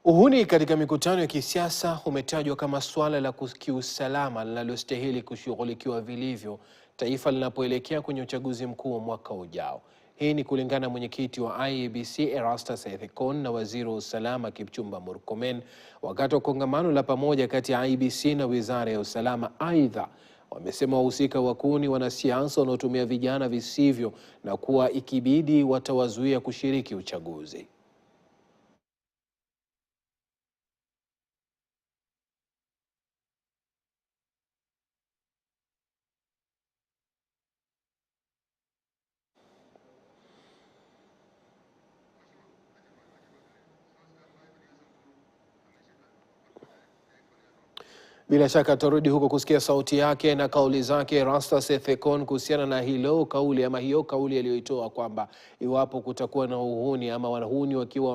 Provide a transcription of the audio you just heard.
Uhuni katika mikutano ya kisiasa umetajwa kama suala la kiusalama linalostahili kushughulikiwa vilivyo taifa linapoelekea kwenye uchaguzi mkuu wa mwaka ujao. Hii ni kulingana na mwenyekiti wa IEBC Erastus Ethekon na waziri wa usalama Kipchumba Murkomen wakati wa kongamano la pamoja kati ya IEBC na wizara ya usalama. Aidha, wamesema wahusika wakuu ni wanasiasa wanaotumia vijana visivyo na kuwa ikibidi watawazuia kushiriki uchaguzi. Bila shaka tarudi huko kusikia sauti yake na kauli zake Erastus Ethekon kuhusiana na hiyo kauli aliyoitoa kwamba iwapo kutakuwa na uhuni ama wahuni wakiwa